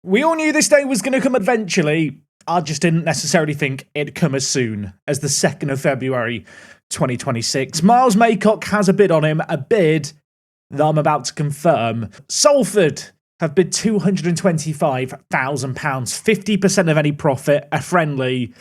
We all knew this day was going to come eventually. I just didn't necessarily think it'd come as soon as the 2nd of February 2026. Miles Maycock has a bid on him, a bid that I'm about to confirm. Salford have bid £225,000, 50% of any profit, a friendly.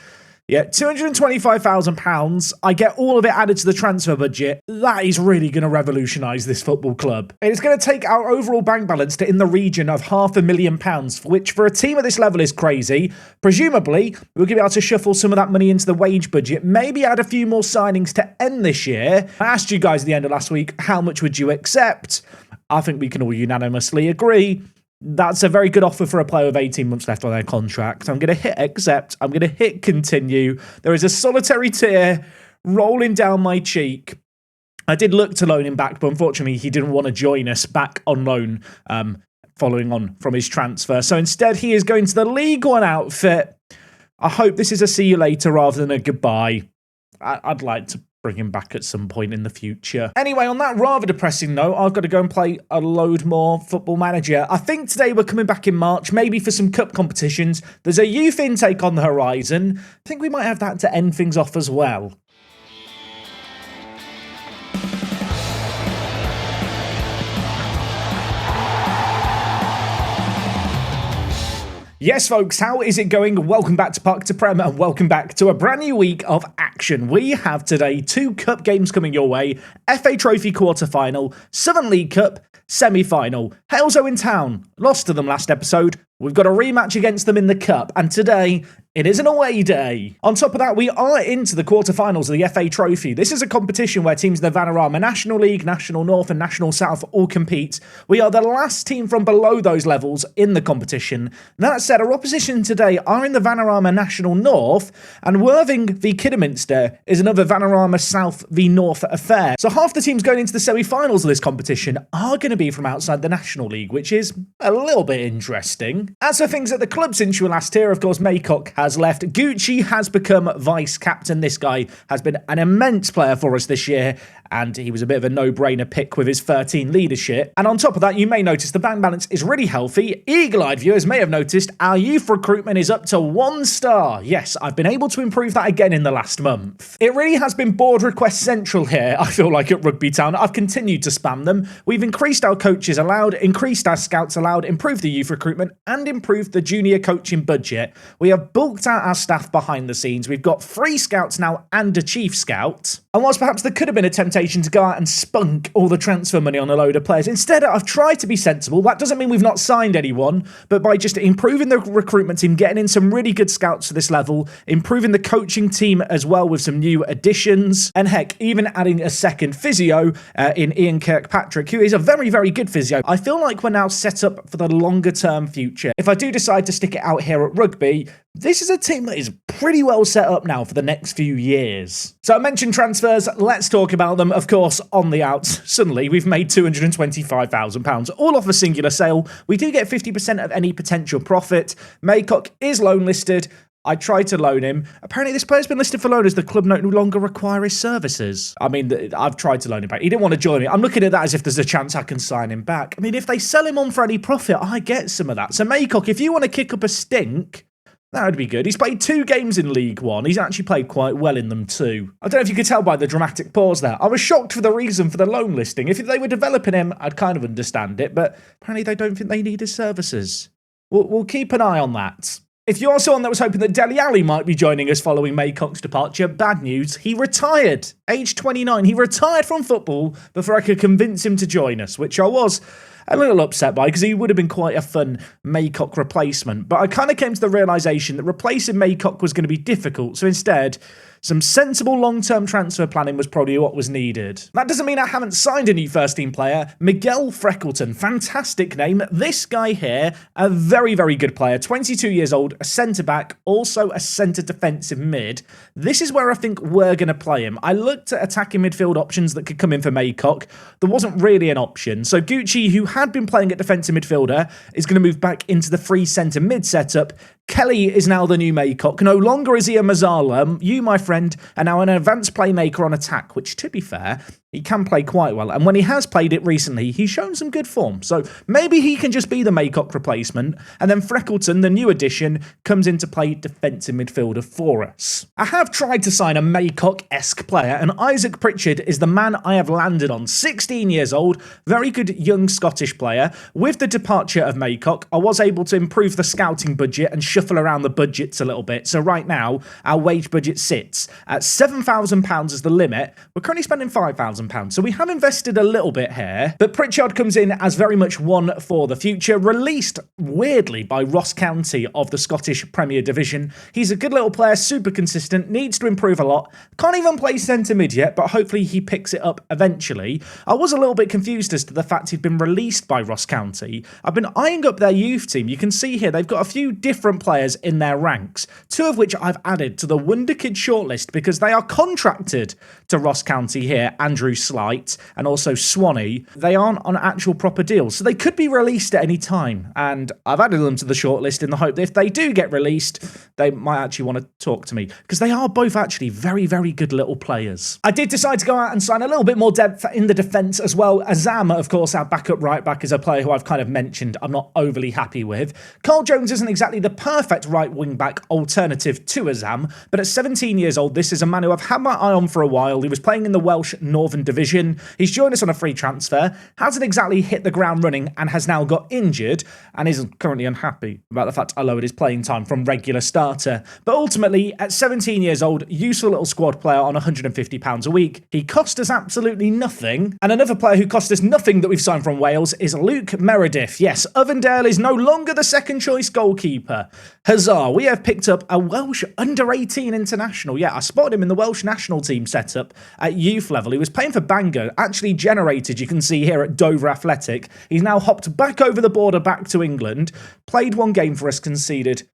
Yeah, £225,000. I get all of it added to the transfer budget. That is really going to revolutionise this football club. It's going to take our overall bank balance to in the region of £500,000, which for a team at this level is crazy. Presumably, we'll be able to shuffle some of that money into the wage budget, maybe add a few more signings to end this year. I asked you guys at the end of last week, how much would you accept? I think we can all unanimously agree that's a very good offer for a player with 18 months left on their contract. I'm going to hit accept. I'm going to hit continue. There is a solitary tear rolling down my cheek. I did look to loan him back, but unfortunately he didn't want to join us back on loan following on from his transfer. So instead he is going to the League One outfit. I hope this is a see you later rather than a goodbye. I'd like to bring him back at some point in the future. Anyway, on that rather depressing note, I've got to go and play a load more Football Manager. I think today we're coming back in March, maybe for some cup competitions. There's a youth intake on the horizon. I think we might have that to end things off as well. Yes, folks, how is it going? Welcome back to Park to Prem and welcome back to a brand new week of action. We have today 2 cup games coming your way. FA Trophy quarter-final, Southern League Cup semi-final. Halesowen Town lost to them last episode. We've got a rematch against them in the Cup, and today it is an away day. On top of that, we are into the quarterfinals of the FA Trophy. This is a competition where teams in the Vanarama National League, National North and National South all compete. We are the last team from below those levels in the competition. That said, our opposition today are in the Vanarama National North, and Worthing v Kidderminster is another Vanarama South v North affair. So half the teams going into the semi-finals of this competition are going to be from outside the National League, which is a little bit interesting. As for things at the club since you were last here, of course, Maycock has left. Gucci has become vice-captain. This guy has been an immense player for us this year, and he was a bit of a no-brainer pick with his 13 leadership. And on top of that, you may notice the bank balance is really healthy. Eagle-eyed viewers may have noticed our youth recruitment is up to 1 star. Yes, I've been able to improve that again in the last month. It really has been board request central here, I feel like, at Rugby Town. I've continued to spam them. We've increased our coaches allowed, increased our scouts allowed, improved the youth recruitment, and improved the junior coaching budget. We have bulked out our staff behind the scenes. We've got 3 scouts now and a chief scout. And whilst perhaps there could have been a temptation to go out and spunk all the transfer money on a load of players, instead I've tried to be sensible. That doesn't mean we've not signed anyone, but by just improving the recruitment team, getting in some really good scouts for this level, improving the coaching team as well with some new additions, and heck, even adding a second physio in Ian Kirkpatrick, who is a very, very good physio. I feel like we're now set up for the longer term future. If I do decide to stick it out here at Rugby, this is a team that is pretty well set up now for the next few years. So I mentioned transfers, let's talk about them. Of course, on the outs, suddenly we've made £225,000, all off a singular sale. We do get 50% of any potential profit. Maycock is loan listed. I tried to loan him. Apparently this player's been listed for loan as the club no longer require his services. I mean, I've tried to loan him back. He didn't want to join me. I'm looking at that as if there's a chance I can sign him back. I mean, if they sell him on for any profit, I get some of that. So Maycock, if you want to kick up a stink, that would be good. He's played 2 games in League One. He's actually played quite well in them too. I don't know if you could tell by the dramatic pause there. I was shocked for the reason for the loan listing. If they were developing him, I'd kind of understand it, but apparently they don't think they need his services. We'll keep an eye on that. If you're someone that was hoping that Dele Alli might be joining us following Maycock's departure, bad news. He retired. Age 29. He retired from football before I could convince him to join us, which I was a little upset by because he would have been quite a fun Maycock replacement. But I kind of came to the realisation that replacing Maycock was going to be difficult. So instead, some sensible long-term transfer planning was probably what was needed. That doesn't mean I haven't signed a new first-team player. Miguel Freckleton, fantastic name. This guy here, a very, very good player, 22 years old, a centre-back, also a centre defensive mid. This is where I think we're going to play him. I looked at attacking midfield options that could come in for Maycock. There wasn't really an option. So Gucci, who had been playing at defensive midfielder, is going to move back into the free centre mid setup. Kelly is now the new Maycock. No longer is he a Mazzala. You, my friend, are now an advanced playmaker on attack, which, to be fair, he can play quite well. And when he has played it recently, he's shown some good form. So maybe he can just be the Maycock replacement. And then Freckleton, the new addition, comes into play defensive midfielder for us. I have tried to sign a Maycock-esque player, and Isaac Pritchard is the man I have landed on. 16 years old, very good young Scottish player. With the departure of Maycock, I was able to improve the scouting budget and shuffle around the budgets a little bit. So right now, our wage budget sits at £7,000 as the limit. We're currently spending £5,000. So we have invested a little bit here, but Pritchard comes in as very much one for the future, released weirdly by Ross County of the Scottish Premier Division. He's a good little player, super consistent, needs to improve a lot. Can't even play centre mid yet, but hopefully he picks it up eventually. I was a little bit confused as to the fact he'd been released by Ross County. I've been eyeing up their youth team. You can see here they've got a few different players in their ranks, two of which I've added to the Wonder Kid shortlist because they are contracted to Ross County here. Andrew Slight and also Swanee, they aren't on actual proper deals, so they could be released at any time, and I've added them to the shortlist in the hope that if they do get released, they might actually want to talk to me, because they are both actually very, very good little players. I did decide to go out and sign a little bit more depth in the defence as well. Azam, of course, our backup right back, is a player who I've kind of mentioned I'm not overly happy with. Carl Jones isn't exactly the perfect right wing back alternative to Azam, but at 17 years old, this is a man who I've had my eye on for a while. He was playing in the Welsh Northern Division. He's joined us on a free transfer, hasn't exactly hit the ground running and has now got injured and is currently unhappy about the fact I lowered his playing time from regular starter. But ultimately, at 17 years old, useful little squad player on £150 a week. He cost us absolutely nothing. And another player who cost us nothing that we've signed from Wales is Luke Meredith. Yes, Ovendale is no longer the second choice goalkeeper. Huzzah, we have picked up a Welsh under-18 international. Yeah, I spotted him in the Welsh national team setup at youth level. He was playing for Bangor, actually generated, you can see here, at Dover Athletic. He's now hopped back over the border back to England, played one game for us, conceded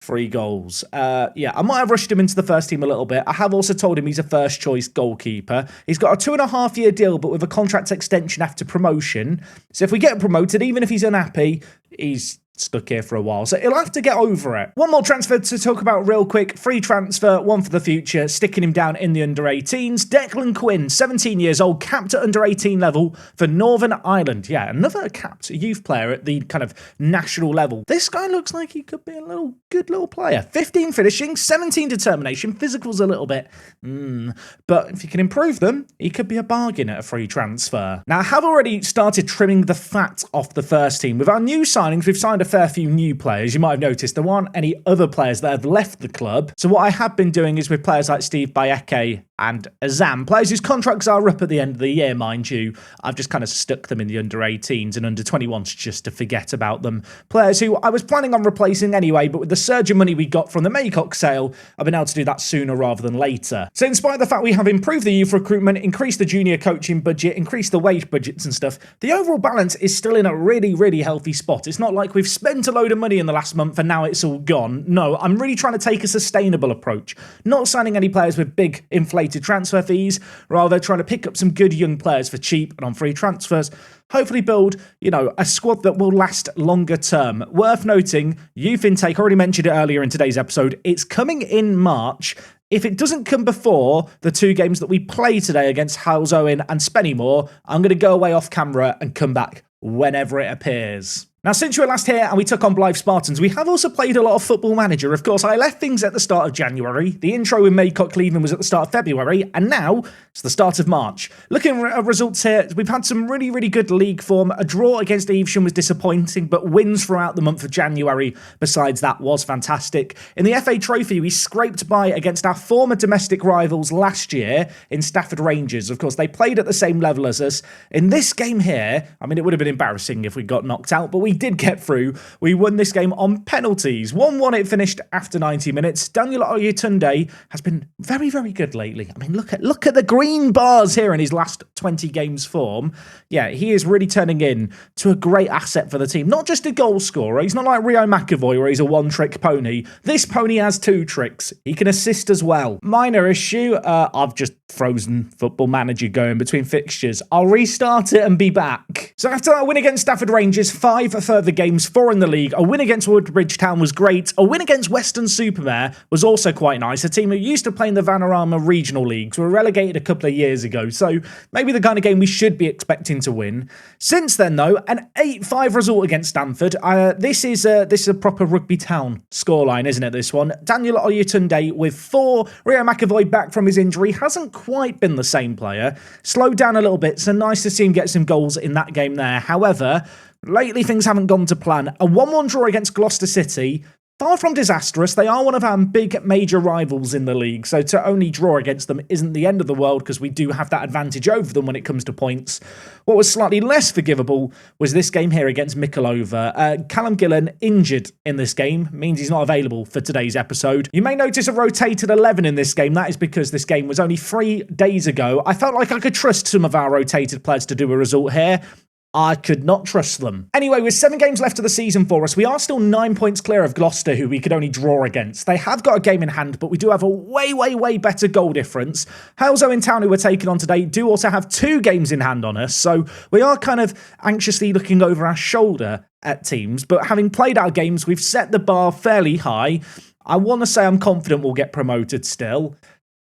3 goals. Yeah, I might have rushed him into the first team a little bit. I have also told him he's a first choice goalkeeper. He's got a 2.5-year deal, but with a contract extension after promotion. So if we get promoted, even if he's unhappy, he's stuck here for a while, so he'll have to get over it. One more transfer to talk about real quick. Free transfer, one for the future, sticking him down in the under-18s. Declan Quinn, 17 years old, capped at under-18 level for Northern Ireland. Yeah, another capped youth player at the kind of national level. This guy looks like he could be a good little player. 15 finishing, 17 determination, physical's a little bit, but if you can improve them, he could be a bargain at a free transfer. Now, I have already started trimming the fat off the first team. With our new signings, we've signed a fair few new players. You might have noticed there aren't any other players that have left the club. So what I have been doing is with players like Steve Bayeke and Azam, players whose contracts are up at the end of the year, mind you, I've just kind of stuck them in the under-18s and under-21s just to forget about them. Players who I was planning on replacing anyway, but with the surge of money we got from the Maycock sale, I've been able to do that sooner rather than later. So in spite of the fact we have improved the youth recruitment, increased the junior coaching budget, increased the wage budgets and stuff, the overall balance is still in a really, really healthy spot. It's not like we've spent a load of money in the last month and now it's all gone. No, I'm really trying to take a sustainable approach. Not signing any players with big inflated transfer fees, rather trying to pick up some good young players for cheap and on free transfers. Hopefully build, a squad that will last longer term. Worth noting, youth intake, already mentioned it earlier in today's episode, it's coming in March. If it doesn't come before the 2 games that we play today against Halesowen and Spennymoor, I'm going to go away off camera and come back whenever it appears. Now, since you were last here and we took on Blythe Spartans, we have also played a lot of Football Manager. Of course, I left things at the start of January. The intro with Maycock Cleveland was at the start of February, and now it's the start of March. Looking at results here, we've had some really, really good league form. A draw against Evesham was disappointing, but wins throughout the month of January, besides that, was fantastic. In the FA Trophy, we scraped by against our former domestic rivals last year in Stafford Rangers. Of course, they played at the same level as us. In this game here, I mean, it would have been embarrassing if we got knocked out, but we did get through. We won this game on penalties. 1-1 it finished after 90 minutes. Daniel Oyetunde has been very, very good lately. I mean, look at the green bars here in his last 20 games form. Yeah, he is really turning in to a great asset for the team. Not just a goal scorer. He's not like Rio McAvoy where he's a one-trick pony. This pony has 2 tricks. He can assist as well. Minor issue, I've just frozen football manager going between fixtures. I'll restart it and be back. So after that win against Stafford Rangers, 5 further games, 4 in the league. A win against Woodbridge Town was great. A win against Weston-super-Mare was also quite nice. A team who used to play in the Vanarama regional leagues were relegated a couple of years ago, so maybe the kind of game we should be expecting to win. Since then though, an 8-5 result against Stamford. This is a proper rugby town scoreline, isn't it, this one? Daniel Oyetunde with 4. Rio McAvoy back from his injury. Hasn't quite been the same player. Slowed down a little bit, so nice to see him get some goals in that game there. However, lately things haven't gone to plan. A 1-1 draw against Gloucester City. Far from disastrous, they are one of our big major rivals in the league, so to only draw against them isn't the end of the world because we do have that advantage over them when it comes to points. What was slightly less forgivable was this game here against Mikulova. Callum Gillan injured in this game, means he's not available for today's episode. You may notice a rotated 11 in this game. That is because this game was only 3 days ago. I felt like I could trust some of our rotated players to do a result here. I could not trust them. Anyway, with 7 games left of the season for us, we are still 9 points clear of Gloucester, who we could only draw against. They have got a game in hand, but we do have a way better goal difference. Halesowen Town, who we're taking on today, do also have 2 games in hand on us, so we are kind of anxiously looking over our shoulder at teams, but having played our games, we've set the bar fairly high. I want to say I'm confident we'll get promoted still.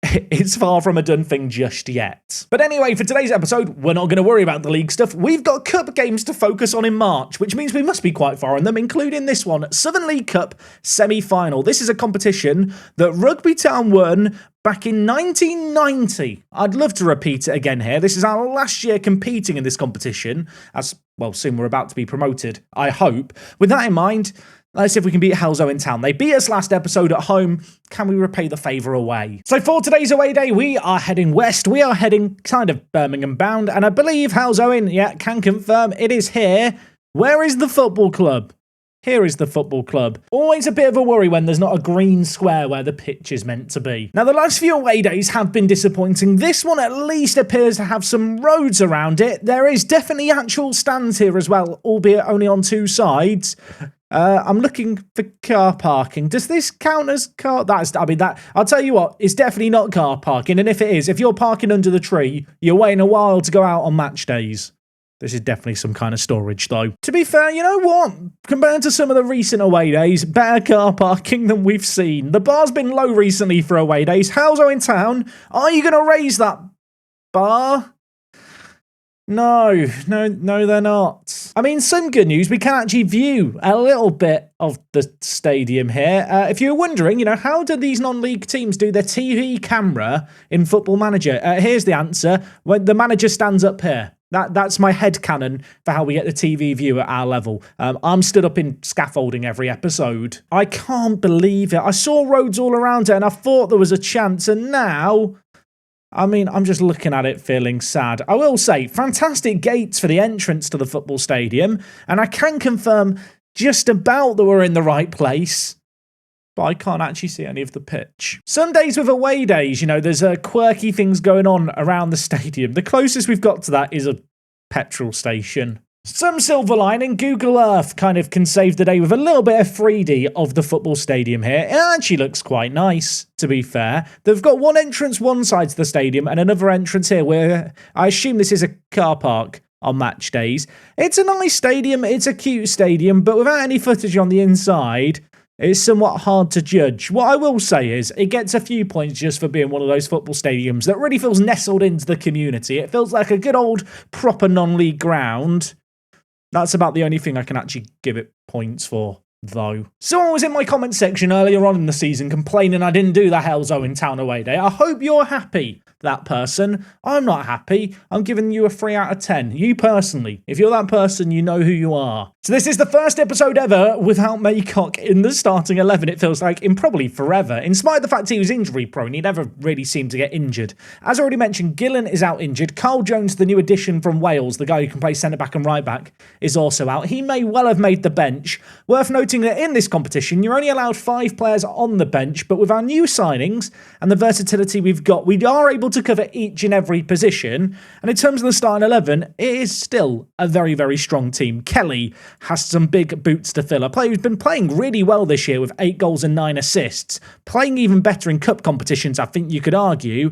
It's far from a done thing just yet. But anyway, for today's episode, we're not going to worry about the league stuff. We've got cup games to focus on in March, which means we must be quite far in them, including this one, Southern League Cup semi-final. This is a competition that Rugby Town won back in 1990. I'd love to repeat it again here. This is our last year competing in this competition, as, well, soon we're about to be promoted, I hope. With that in mind, let's see if we can beat Halesowen Town. They beat us last episode at home. Can we repay the favour away? So for today's away day, we are heading west. We are heading kind of Birmingham bound. And I believe Halesowen, can confirm it is here. Where is the football club? Here is the football club. Always a bit of a worry when there's not a green square where the pitch is meant to be. Now, the last few away days have been disappointing. This one at least appears to have some roads around it. There is definitely actual stands here as well, albeit only on 2 sides. I'm looking for car parking. Does this count as car? I'll tell you what, it's definitely not car parking. And if it is, if you're parking under the tree, you're waiting a while to go out on match days. This is definitely some kind of storage, though. To be fair, you know what? Compared to some of the recent away days, better car parking than we've seen. The bar's been low recently for away days. Halesowen Town, are you going to raise that bar? No, they're not. I mean, some good news. We can actually view a little bit of the stadium here. If you're wondering, how do these non-league teams do their TV camera in Football Manager? Here's the answer. When the manager stands up here. That's my headcanon for how we get the TV view at our level. I'm stood up in scaffolding every episode. I can't believe it. I saw roads all around it and I thought there was a chance, and now, I'm just looking at it feeling sad. I will say, fantastic gates for the entrance to the football stadium, and I can confirm just about that we're in the right place, but I can't actually see any of the pitch. Some days with away days, there's quirky things going on around the stadium. The closest we've got to that is a petrol station. Some silver lining, Google Earth kind of can save the day with a little bit of 3D of the football stadium here. It actually looks quite nice, to be fair. They've got one entrance one side to the stadium and another entrance here where I assume this is a car park on match days. It's a nice stadium, it's a cute stadium, but without any footage on the inside, it's somewhat hard to judge. What I will say is, it gets a few points just for being one of those football stadiums that really feels nestled into the community. It feels like a good old proper non-league ground. That's about the only thing I can actually give it points for, though. Someone was in my comment section earlier on in the season complaining I didn't do the Halesowen Town away day. I hope you're happy, that person. I'm not happy. I'm giving you a 3 out of 10. You personally. If you're that person, you know who you are. So this is the first episode ever without Maycock in the starting 11, it feels like, in probably forever. In spite of the fact he was injury prone, he never really seemed to get injured. As already mentioned, Gillan is out injured. Carl Jones, the new addition from Wales, the guy who can play centre-back and right-back, is also out. He may well have made the bench. Worth noting that in this competition, you're only allowed 5 players on the bench, but with our new signings and the versatility we've got, we are able to cover each and every position. And in terms of the starting 11, it is still a very, very strong team. Kelly has some big boots to fill. A player who's been playing really well this year with 8 goals and 9 assists. Playing even better in cup competitions, I think you could argue.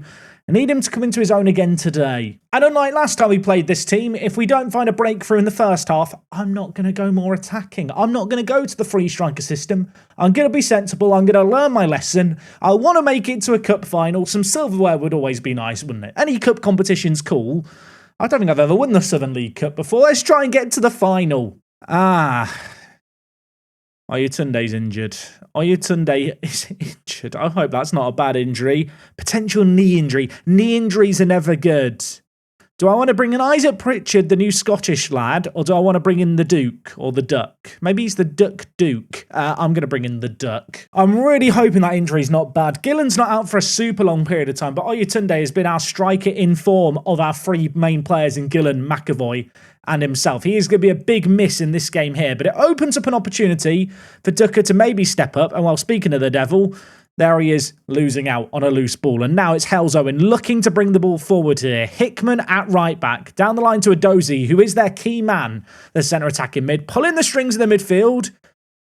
I need him to come into his own again today. And unlike last time we played this team, if we don't find a breakthrough in the first half, I'm not going to go more attacking. I'm not going to go to the free striker system. I'm going to be sensible. I'm going to learn my lesson. I want to make it to a cup final. Some silverware would always be nice, wouldn't it? Any cup competition's cool. I don't think I've ever won the Southern League Cup before. Let's try and get to the final. Oyetunde's injured. Oyetunde is injured. I hope that's not a bad injury. Potential knee injury. Knee injuries are never good. Do I want to bring in Isaac Pritchard, the new Scottish lad, or do I want to bring in the Duke or the Duck? Maybe he's the Duck Duke. I'm going to bring in the Duck. I'm really hoping that injury's not bad. Gillen's not out for a super long period of time, but Oyetunde has been our striker in form of our three main players in Gillen, McAvoy, and himself. He is going to be a big miss in this game here, but it opens up an opportunity for Ducker to maybe step up. And while speaking of the devil, there he is losing out on a loose ball. And now it's Halesowen looking to bring the ball forward here. Hickman at right back. Down the line to Adozi, who is their key man. The centre attacking mid. Pulling the strings in the midfield.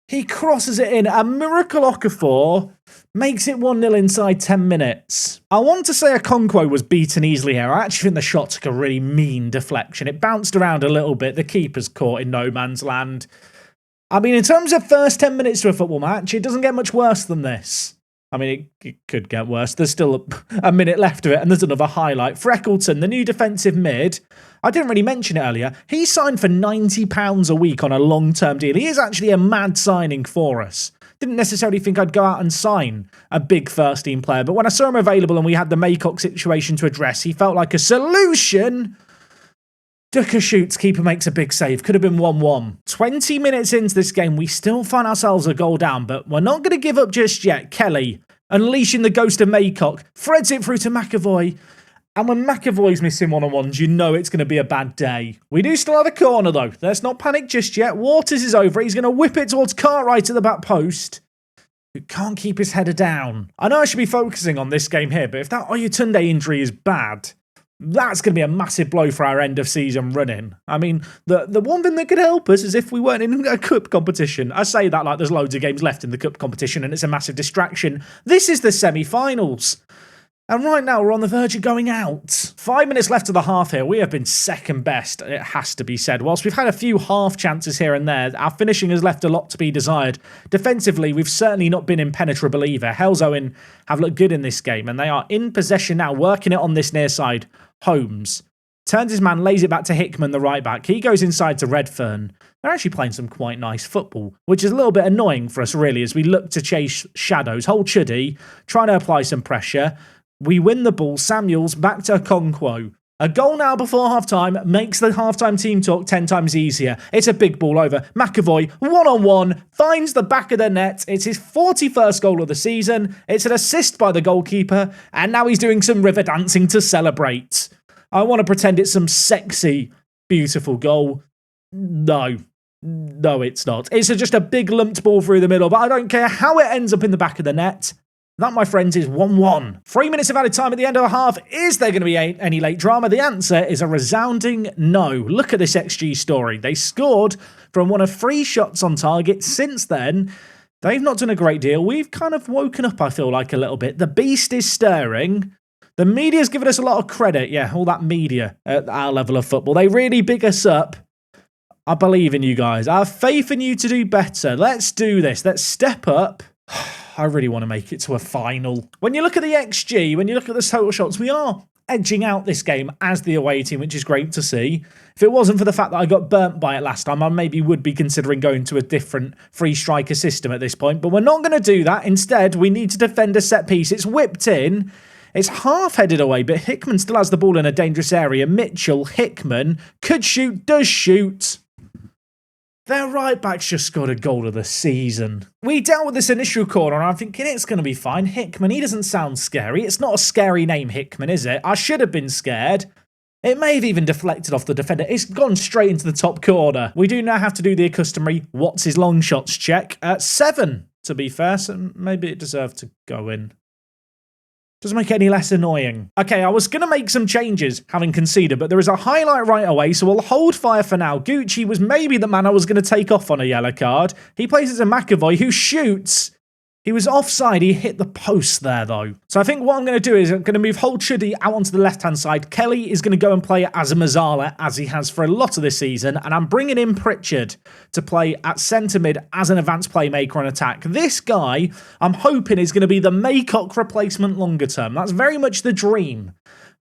He crosses it in. A miracle Okafor makes it 1-0 inside 10 minutes. I want to say Okonkwo was beaten easily here. I actually think the shot took a really mean deflection. It bounced around a little bit. The keeper's caught in no man's land. I mean, in terms of first 10 minutes to a football match, it doesn't get much worse than this. I mean, it could get worse. There's still a minute left of it, and there's another highlight. Freckleton, the new defensive mid. I didn't really mention it earlier. He signed for £90 a week on a long-term deal. He is actually a mad signing for us. Didn't necessarily think I'd go out and sign a big first-team player, but when I saw him available and we had the Maycock situation to address, he felt like a solution. Ducker shoots, keeper makes a big save. Could have been 1-1. 20 minutes into this game, we still find ourselves a goal down, but we're not going to give up just yet. Kelly, unleashing the ghost of Maycock, threads it through to McAvoy. And when McAvoy's missing one-on-ones, you know it's going to be a bad day. We do still have a corner, though. Let's not panic just yet. Waters is over. He's going to whip it towards Cartwright at the back post, who can't keep his header down. I know I should be focusing on this game here, but if that Oyetunde injury is bad, that's going to be a massive blow for our end of season running. I mean, the one thing that could help us is if we weren't in a cup competition. I say that like there's loads of games left in the cup competition and it's a massive distraction. This is the semi-finals. And right now we're on the verge of going out. 5 minutes left of the half here. We have been second best, it has to be said. Whilst we've had a few half chances here and there, our finishing has left a lot to be desired. Defensively, we've certainly not been impenetrable either. Halesowen have looked good in this game, and they are in possession now, working it on this near side. Holmes turns his man, lays it back to Hickman, the right back. He goes inside to Redfern. They're actually playing some quite nice football, which is a little bit annoying for us, really, as we look to chase shadows. Hold Chuddy, trying to apply some pressure. We win the ball. Samuels back to Okonkwo. A goal now before half-time makes the half-time team talk 10 times easier. It's a big ball over. McAvoy, one-on-one, finds the back of the net. It's his 41st goal of the season. It's an assist by the goalkeeper, and now he's doing some river dancing to celebrate. I want to pretend it's some sexy, beautiful goal. No, it's not. It's just a big lumped ball through the middle, but I don't care how it ends up in the back of the net. That, my friends, is 1-1. 3 minutes of added time at the end of the half. Is there going to be any late drama? The answer is a resounding no. Look at this XG story. They scored from one of 3 shots on target. Since then, they've not done a great deal. We've kind of woken up, I feel like, a little bit. The beast is stirring. The media's given us a lot of credit. Yeah, all that media at our level of football. They really big us up. I believe in you guys. I have faith in you to do better. Let's do this. Let's step up. I really want to make it to a final. When you look at the XG, when you look at the total shots, we are edging out this game as the away team, which is great to see. If it wasn't for the fact that I got burnt by it last time, I maybe would be considering going to a different free striker system at this point. But we're not going to do that. Instead, we need to defend a set piece. It's whipped in. It's half-headed away, but Hickman still has the ball in a dangerous area. Mitchell, Hickman, could shoot, does shoot. Their right back's just scored a goal of the season. We dealt with this initial corner and I'm thinking it's going to be fine. Hickman, he doesn't sound scary. It's not a scary name, Hickman, is it? I should have been scared. It may have even deflected off the defender. It's gone straight into the top corner. We do now have to do the customary what's his long shots check. 7, to be fair, so maybe it deserved to go in. Doesn't make it any less annoying. Okay, I was going to make some changes, having conceded, but there is a highlight right away, so we'll hold fire for now. Gucci was maybe the man I was going to take off on a yellow card. He plays it to McAvoy, who shoots. He was offside. He hit the post there, though. So I think what I'm going to do is I'm going to move Holchuddy out onto the left-hand side. Kelly is going to go and play as a Mazzala, as he has for a lot of this season. And I'm bringing in Pritchard to play at centre mid as an advanced playmaker on attack. This guy, I'm hoping, is going to be the Maycock replacement longer term. That's very much the dream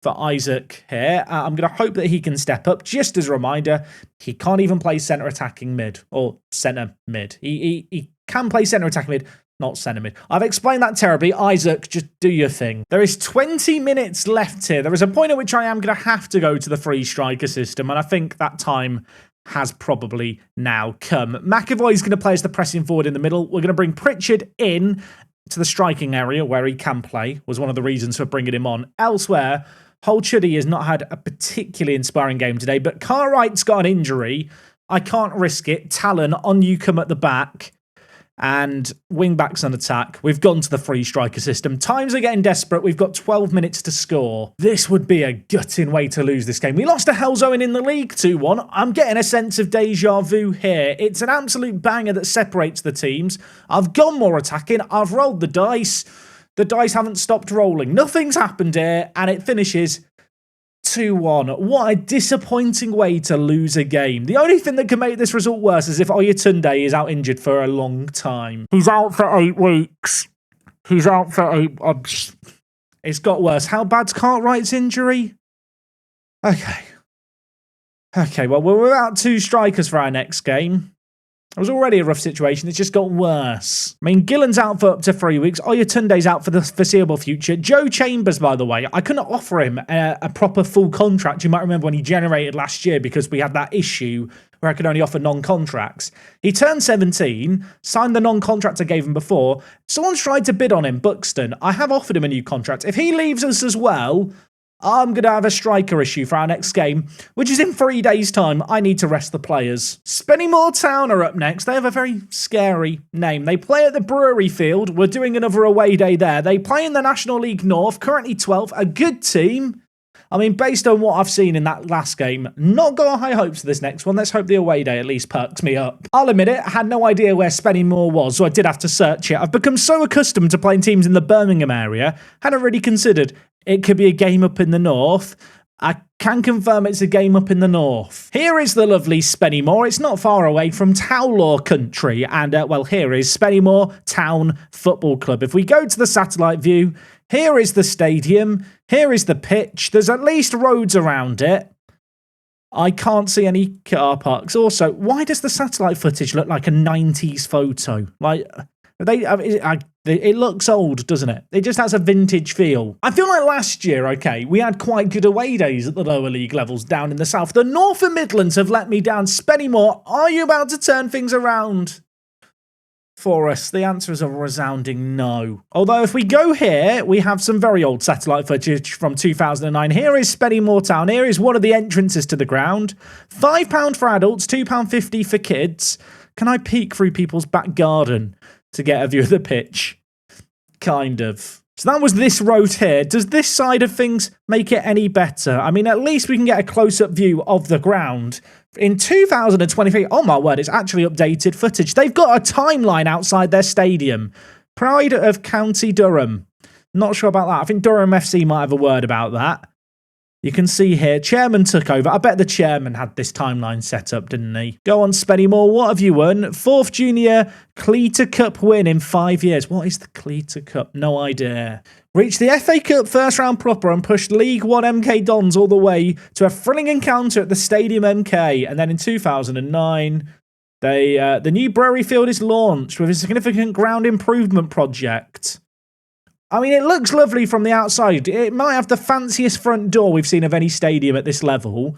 for Isaac here. I'm going to hope that he can step up. Just as a reminder, he can't even play centre attacking mid or centre mid. He can play centre attacking mid, not centre mid. I've explained that terribly. Isaac, just do your thing. There is 20 minutes left here. There is a point at which I am going to have to go to the free striker system, and I think that time has probably now come. McAvoy's going to play as the pressing forward in the middle. We're going to bring Pritchard in to the striking area where he can play, was one of the reasons for bringing him on. Elsewhere, Holchuddy has not had a particularly inspiring game today, but Cartwright's got an injury. I can't risk it. Talon on you come at the back. And wing-backs on attack. We've gone to the free striker system. Times are getting desperate. We've got 12 minutes to score. This would be a gutting way to lose this game. We lost to Halesowen in the league 2-1. I'm getting a sense of deja vu here. It's an absolute banger that separates the teams. I've gone more attacking. I've rolled the dice. The dice haven't stopped rolling. Nothing's happened here, and it finishes 2-1. What a disappointing way to lose a game. The only thing that can make this result worse is if Oyatunde is out injured for a long time. He's out for 8 weeks. He's out for 8... It's got worse. How bad's Cartwright's injury? Okay, well, we're without 2 strikers for our next game. It was already a rough situation. It's just got worse. I mean, Gillen's out for up to 3 weeks. Oyatunde's out for the foreseeable future. Joe Chambers, by the way, I couldn't offer him a proper full contract. You might remember when he generated last year because we had that issue where I could only offer non-contracts. He turned 17, signed the non-contract I gave him before. Someone's tried to bid on him, Buxton. I have offered him a new contract. If he leaves us as well, I'm going to have a striker issue for our next game, which is in 3 days' time. I need to rest the players. Spennymoor Town are up next. They have a very scary name. They play at the Brewery Field. We're doing another away day there. They play in the National League North, currently 12th. A good team. I mean, based on what I've seen in that last game, not got high hopes for this next one. Let's hope the away day at least perks me up. I'll admit it, I had no idea where Spennymoor was, so I did have to search it. I've become so accustomed to playing teams in the Birmingham area, hadn't really considered it could be a game up in the north. I can confirm it's a game up in the north. Here is the lovely Spennymoor. It's not far away from Towlaw country. And, well, here is Spennymoor Town Football Club. If we go to the satellite view, here is the stadium. Here is the pitch. There's at least roads around it. I can't see any car parks. Also, why does the satellite footage look like a 90s photo? Like, it looks old, doesn't it? It just has a vintage feel. I feel like last year, okay, we had quite good away days at the lower league levels down in the south. The North and Midlands have let me down. Spennymoor, are you about to turn things around for us? The answer is a resounding no. Although if we go here, we have some very old satellite footage from 2009. Here is Spennymoor Town. Here is one of the entrances to the ground. £5 for adults, £2.50 for kids. Can I peek through people's back garden to get a view of the pitch? Kind of. So that was this road here. Does this side of things make it any better? I mean, at least we can get a close-up view of the ground. In 2023, oh my word, it's actually updated footage. They've got a timeline outside their stadium. Pride of County Durham. Not sure about that. I think Durham FC might have a word about that. You can see here, chairman took over. I bet the chairman had this timeline set up, didn't he? Go on, Spennymoor. What have you won? 4th junior Cleater Cup win in 5 years. What is the Cleater Cup? No idea. Reached the FA Cup first round proper and pushed League 1 MK Dons all the way to a thrilling encounter at the Stadium MK. And then in 2009, the new Brewery Field is launched with a significant ground improvement project. I mean, it looks lovely from the outside. It might have the fanciest front door we've seen of any stadium at this level.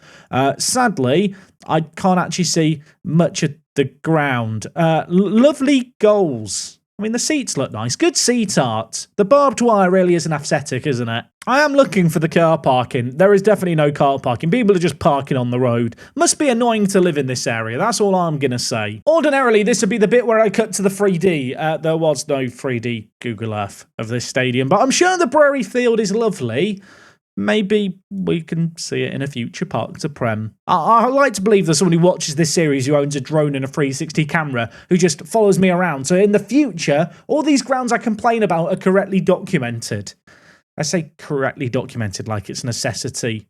Sadly, I can't actually see much of the ground. Lovely goals. I mean, the seats look nice. Good seat art. The barbed wire really is an aesthetic, isn't it? I am looking for the car parking. There is definitely no car parking. People are just parking on the road. Must be annoying to live in this area. That's all I'm going to say. Ordinarily, this would be the bit where I cut to the 3D. There was no 3D Google Earth of this stadium, but I'm sure the Brewery Field is lovely. maybe we can see it in a future Park to Prem. I like to believe there's someone who watches this series who owns a drone and a 360 camera who just follows me around. So in the future, all these grounds I complain about are correctly documented. I say correctly documented like it's a necessity.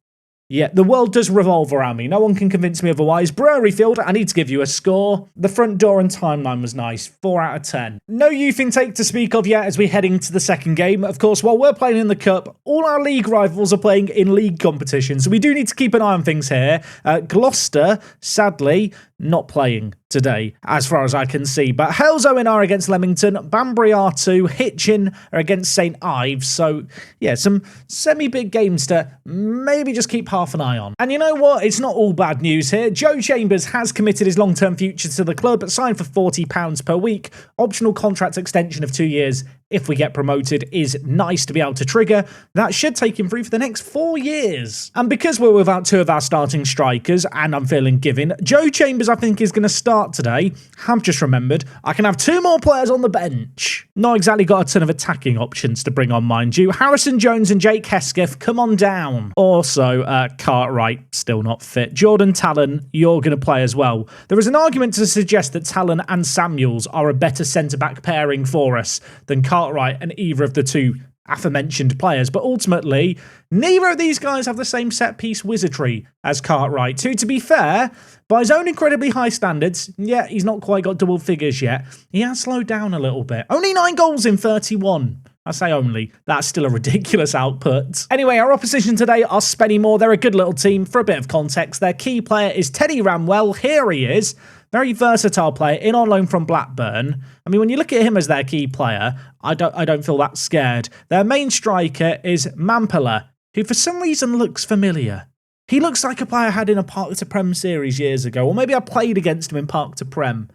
Yeah, the world does revolve around me. No one can convince me otherwise. Brewery Field, I need to give you a score. The front door and timeline was nice. 4 out of 10. No youth intake to speak of yet as we head into the second game. Of course, while we're playing in the Cup, all our league rivals are playing in league competitions, so we do need to keep an eye on things here. Gloucester, sadly, not playing today, as far as I can see. But Halesowen are against Leamington, Banbury are too, Hitchin are against St Ives. So, yeah, some semi-big games to maybe just keep half an eye on. And you know what? It's not all bad news here. Joe Chambers has committed his long-term future to the club, signed for £40 per week. Optional contract extension of 2 years if we get promoted is nice to be able to trigger. That should take him through for the next 4 years. And because we're without 2 of our starting strikers, and I'm feeling giving, Joe Chambers, I think, is going to start today. Have just remembered, I can have 2 more players on the bench. Not exactly got a ton of attacking options to bring on, mind you. Harrison Jones and Jake Hesketh, come on down. Also, Cartwright, still not fit. Jordan Talon, you're going to play as well. There is an argument to suggest that Talon and Samuels are a better centre-back pairing for us than Cartwright and either of the 2 aforementioned players, but ultimately, neither of these guys have the same set-piece wizardry as Cartwright, who, to be fair, by his own incredibly high standards, yeah, he's not quite got double figures yet, he has slowed down a little bit. Only 9 goals in 31. I say only, that's still a ridiculous output. Anyway, our opposition today are Spennymoor. They're a good little team. For a bit of context, their key player is Teddy Ramwell. Here he is. Very versatile player, in on loan from Blackburn. I mean, when you look at him as their key player, I don't feel that scared. Their main striker is Mampala, who for some reason looks familiar. He looks like a player I had in a Park to Prem series years ago, or maybe I played against him in Park to Prem.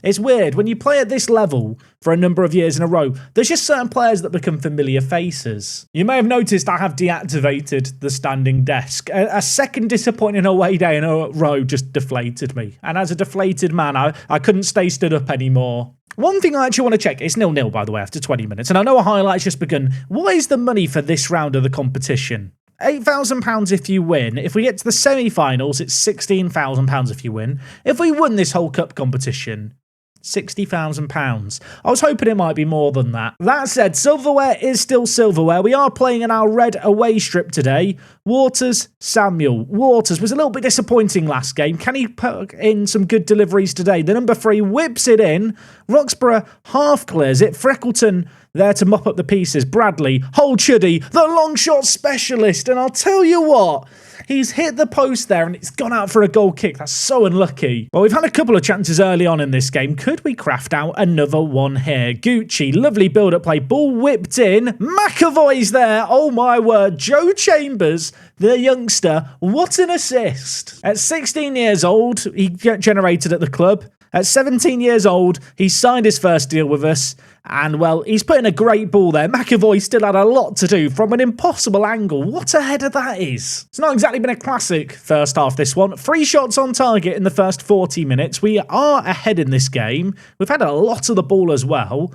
It's weird, when you play at this level for a number of years in a row, there's just certain players that become familiar faces. You may have noticed I have deactivated the standing desk. A second disappointing away day in a row just deflated me. And as a deflated man, I couldn't stay stood up anymore. One thing I actually want to check, it's 0-0 by the way after 20 minutes, and I know a highlight's just begun. What is the money for this round of the competition? £8,000 if you win. If we get to the semi-finals, it's £16,000 if you win. If we won this whole cup competition, £60,000. I was hoping it might be more than that. That said, silverware is still silverware. We are playing in our red away strip today. Waters, Samuel. Waters was a little bit disappointing last game. Can he put in some good deliveries today? The number 3 whips it in. Roxburgh half clears it. Freckleton there to mop up the pieces. Bradley, Hold Chuddy, the long shot specialist. And I'll tell you what, he's hit the post there and it's gone out for a goal kick. That's so unlucky. Well, we've had a couple of chances early on in this game. Could we craft out another one here? Gucci, lovely build-up play. Ball whipped in. McAvoy's there. Oh my word. Joe Chambers, the youngster. What an assist. At 16 years old, he generated at the club. At 17 years old, he signed his first deal with us. And, well, he's putting a great ball there. McAvoy still had a lot to do from an impossible angle. What a header that is. It's not exactly been a classic first half, this one. 3 shots on target in the first 40 minutes. We are ahead in this game. We've had a lot of the ball as well.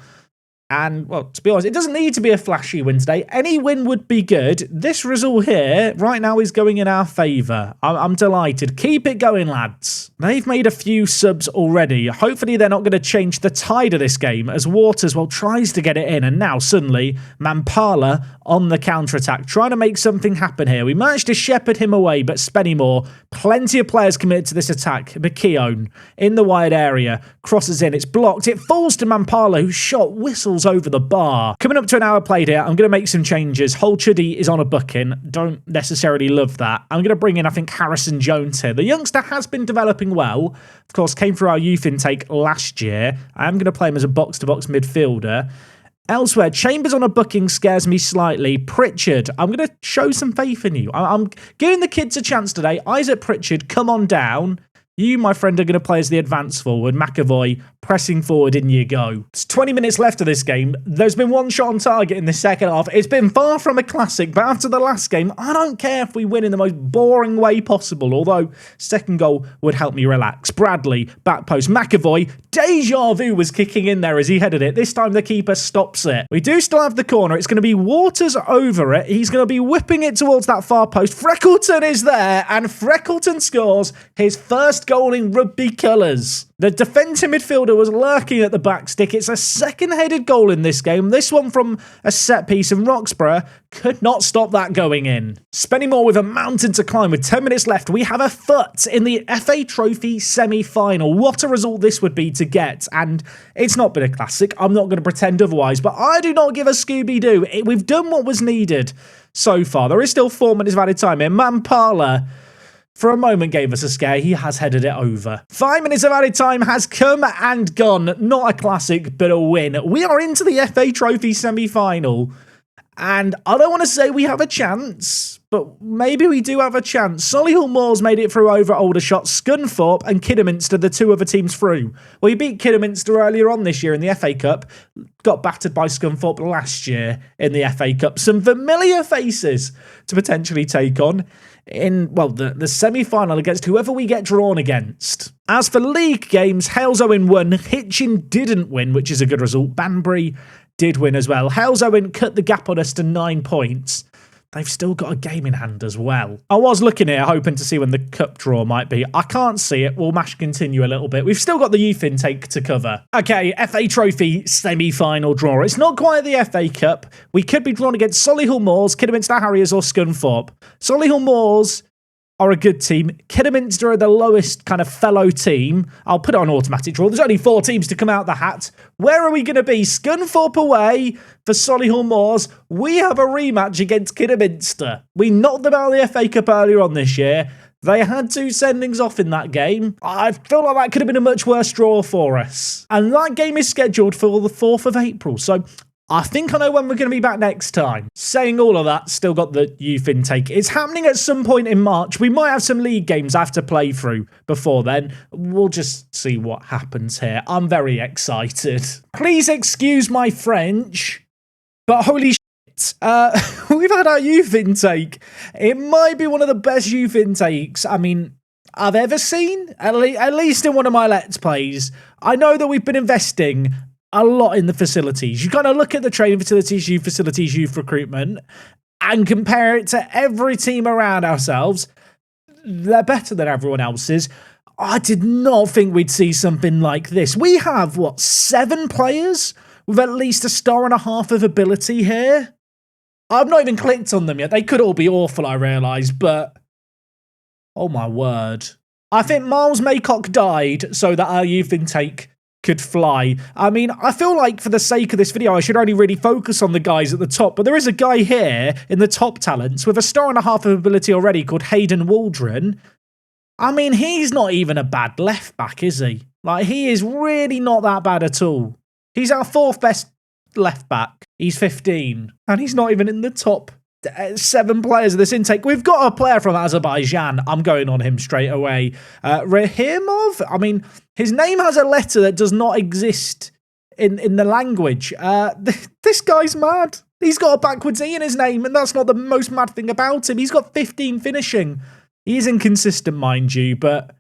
And, well, to be honest, it doesn't need to be a flashy win today. Any win would be good. This result here, right now, is going in our favour. I'm delighted. Keep it going, lads. They've made a few subs already. Hopefully, they're not going to change the tide of this game as Waters, well, tries to get it in. And now, suddenly, Mampala on the counter-attack, trying to make something happen here. We managed to shepherd him away, but Spennymoor, plenty of players committed to this attack. McKeown in the wide area, crosses in. It's blocked. It falls to Mampala, whose shot whistles over the bar. Coming up to an hour played here, I'm going to make some changes. Hold Chuddy is on a booking. Don't necessarily love that. I'm going to bring in, I think, Harrison Jones here. The youngster has been developing well. Of course, came through our youth intake last year. I am going to play him as a box-to-box midfielder. Elsewhere, Chambers on a booking scares me slightly. Pritchard, I'm going to show some faith in you. I'm giving the kids a chance today. Isaac Pritchard, come on down. You, my friend, are going to play as the advance forward. McAvoy, pressing forward, in you go. It's 20 minutes left of this game. There's been one shot on target in the second half. It's been far from a classic, but after the last game, I don't care if we win in the most boring way possible, although second goal would help me relax. Bradley, back post, McAvoy, deja vu was kicking in there as he headed it. This time the keeper stops it. We do still have the corner. It's going to be Waters over it. He's going to be whipping it towards that far post. Freckleton is there, and Freckleton scores his first goal in rugby colours. The defensive midfielder was lurking at the back stick. It's a second-headed goal in this game. This one from a set piece, and Roxburgh could not stop that going in. Spennymoor with a mountain to climb with 10 minutes left. We have a foot in the FA Trophy semi-final. What a result this would be to get, and it's not been a classic. I'm not going to pretend otherwise, but I do not give a Scooby-Doo. We've done what was needed so far. There is still 4 minutes of added time here. Mampala, for a moment, gave us a scare. He has headed it over. 5 minutes of added time has come and gone. Not a classic, but a win. We are into the FA Trophy semi-final. And I don't want to say we have a chance, but maybe we do have a chance. Solihull Moors made it through over Aldershot. Scunthorpe and Kidderminster, the two other teams through. We beat Kidderminster earlier on this year in the FA Cup. Got battered by Scunthorpe last year in the FA Cup. Some familiar faces to potentially take on in, well, the semi-final against whoever we get drawn against. As for league games, Halesowen won. Hitchin didn't win, which is a good result. Banbury did win as well. Halesowen cut the gap on us to 9 points. They've still got a game in hand as well. I was looking here, hoping to see when the cup draw might be. I can't see it. We'll mash continue a little bit. We've still got the youth intake to cover. Okay, FA Trophy semi-final draw. It's not quite the FA Cup. We could be drawn against Solihull Moors, Kidderminster Harriers or Scunthorpe. Solihull Moors are a good team. Kidderminster are the lowest kind of fellow team. I'll put it on automatic draw. There's only 4 teams to come out the hat. Where are we going to be? Scunthorpe away for Solihull Moors. We have a rematch against Kidderminster. We knocked them out of the FA Cup earlier on this year. They had 2 sendings off in that game. I feel like that could have been a much worse draw for us. And that game is scheduled for the 4th of April. So I think I know when we're going to be back next time. Saying all of that, still got the youth intake. It's happening at some point in March. We might have some league games I have to play through before then. We'll just see what happens here. I'm very excited. Please excuse my French, but holy shit. We've had our youth intake. It might be one of the best youth intakes, I've ever seen, at least in one of my Let's Plays. I know that we've been investing a lot in the facilities. You kind of look at the training facilities, youth recruitment, and compare it to every team around ourselves. They're better than everyone else's. I did not think we'd see something like this. We have, 7 players with at least a 1.5 stars of ability here? I've not even clicked on them yet. They could all be awful, I realise, but oh my word. I think Miles Maycock died so that our youth intake could fly. I feel like for the sake of this video, I should only really focus on the guys at the top, but there is a guy here in the top talents with a 1.5 stars of ability already called Hayden Waldron. He's not even a bad left back, is he? He is really not that bad at all. He's our 4th best left back. He's 15, and he's not even in the top 7 players of this intake. We've got a player from Azerbaijan. I'm going on him straight away. Rahimov? His name has a letter that does not exist in the language. This guy's mad. He's got a backwards E in his name, and that's not the most mad thing about him. He's got 15 finishing. He is inconsistent, mind you, but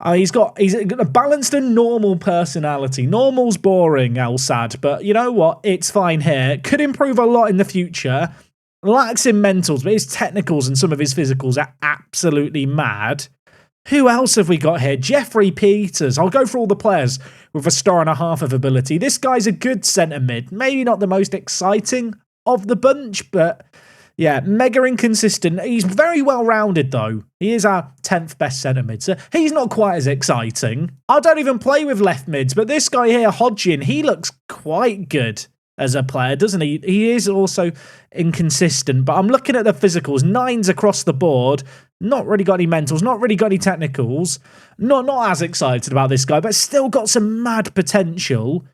he's got a balanced and normal personality. Normal's boring, Al-Sad, but you know what? It's fine here. Could improve a lot in the future. Lacks in mentals, but his technicals and some of his physicals are absolutely mad. Who else have we got here? Jeffrey Peters. I'll go for all the players with a 1.5 stars of ability. This guy's a good centre mid. Maybe not the most exciting of the bunch, but yeah, mega inconsistent. He's very well-rounded, though. He is our 10th best centre mid, so he's not quite as exciting. I don't even play with left mids, but this guy here, Hodgin, he looks quite good as a player, doesn't he? He is also inconsistent, but I'm looking at the physicals. 9s across the board. Not really got any mentals, not really got any technicals. Not as excited about this guy, but still got some mad potential.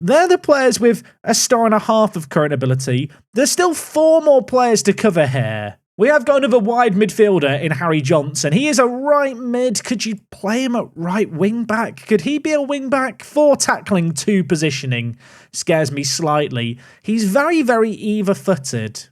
They're the players with a 1.5 stars of current ability. There's still 4 more players to cover here. We have got another wide midfielder in Harry Johnson. He is a right mid. Could you play him at right wing back? Could he be a wing back? 4 tackling, 2 positioning. Scares me slightly. He's very, very either-footed.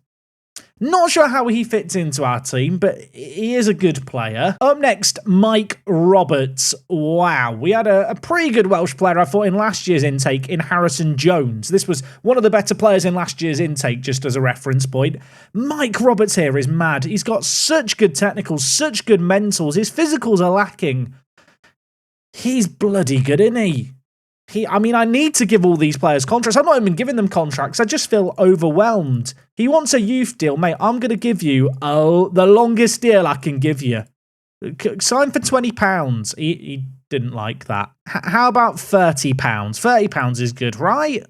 Not sure how he fits into our team, but he is a good player. Up next, Mike Roberts. Wow, we had a pretty good Welsh player, I thought, in last year's intake in Harrison Jones. This was one of the better players in last year's intake, just as a reference point. Mike Roberts here is mad. He's got such good technicals, such good mentals. His physicals are lacking. He's bloody good, isn't he? I mean, I need to give all these players contracts. I'm not even giving them contracts. I just feel overwhelmed. He wants a youth deal. Mate, I'm going to give you the longest deal I can give you. Sign for £20. He didn't like that. How about £30? £30 is good, right?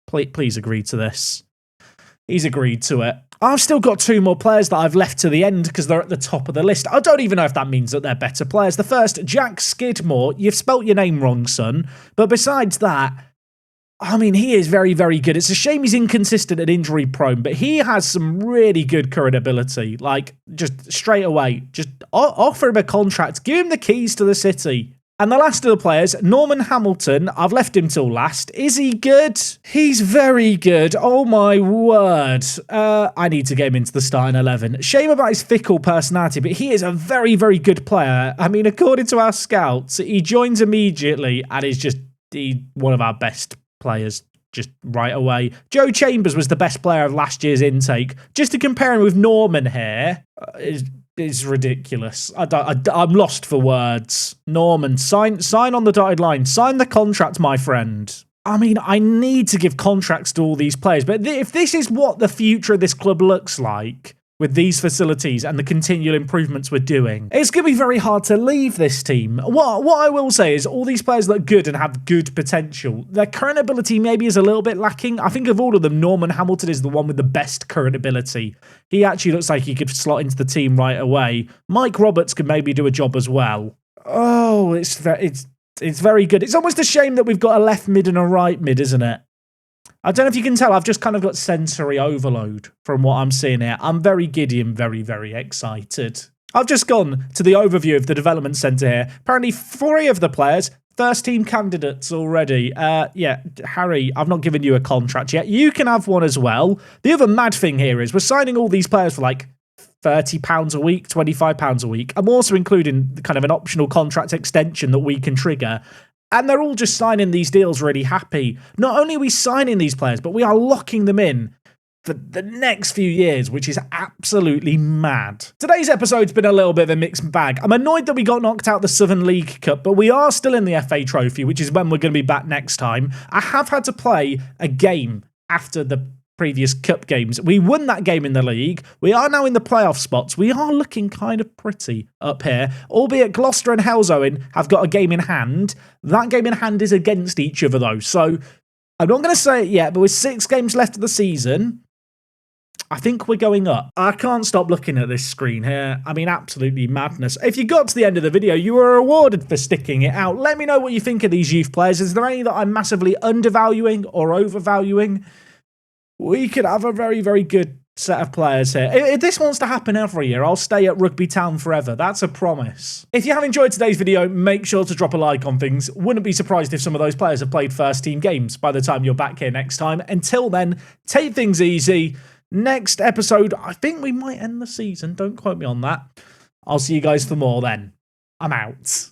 Please agree to this. He's agreed to it. I've still got 2 more players that I've left to the end because they're at the top of the list. I don't even know if that means that they're better players. The first, Jack Skidmore. You've spelt your name wrong, son. But besides that, I mean, he is very, very good. It's a shame he's inconsistent and injury prone, but he has some really good current ability. Like, just straight away, just offer him a contract. Give him the keys to the city. And the last of the players, Norman Hamilton, I've left him till last. Is he good? He's very good. Oh my word. I need to get him into the starting 11. Shame about his fickle personality, but he is a very, very good player. I mean, according to our scouts, he joins immediately and is just one of our best players just right away. Joe Chambers was the best player of last year's intake. Just to compare him with Norman here, is ridiculous. I'm lost for words. Norman, sign on the dotted line. Sign the contract, my friend. I mean, I need to give contracts to all these players, but if this is what the future of this club looks like, with these facilities and the continual improvements we're doing, it's going to be very hard to leave this team. What I will say is all these players look good and have good potential. Their current ability maybe is a little bit lacking. I think of all of them, Norman Hamilton is the one with the best current ability. He actually looks like he could slot into the team right away. Mike Roberts could maybe do a job as well. Oh, it's very good. It's almost a shame that we've got a left mid and a right mid, isn't it? I don't know if you can tell, I've just kind of got sensory overload from what I'm seeing here. I'm very giddy and very, very excited. I've just gone to the overview of the development centre here. Apparently 3 of the players, first team candidates already. Yeah, Harry, I've not given you a contract yet. You can have one as well. The other mad thing here is we're signing all these players for like £30 a week, £25 a week. I'm also including kind of an optional contract extension that we can trigger. And they're all just signing these deals really happy. Not only are we signing these players, but we are locking them in for the next few years, which is absolutely mad. Today's episode's been a little bit of a mixed bag. I'm annoyed that we got knocked out the Southern League Cup, but we are still in the FA Trophy, which is when we're going to be back next time. I have had to play a game after the previous cup games. We won that game in the league. We are now in the playoff spots. We are looking kind of pretty up here, albeit Gloucester and Halesowen have got a game in hand. That game in hand is against each other though, so I'm not going to say it yet, but with 6 games left of the season, I think we're going up. I can't stop looking at this screen here. I mean, absolutely madness. If you got to the end of the video, you were rewarded for sticking it out. Let me know what you think of these youth players. Is there any that I'm massively undervaluing or overvaluing? We could have a very, very good set of players here. If this wants to happen every year, I'll stay at Rugby Town forever. That's a promise. If you have enjoyed today's video, make sure to drop a like on things. Wouldn't be surprised if some of those players have played first team games by the time you're back here next time. Until then, take things easy. Next episode, I think we might end the season. Don't quote me on that. I'll see you guys for more then. I'm out.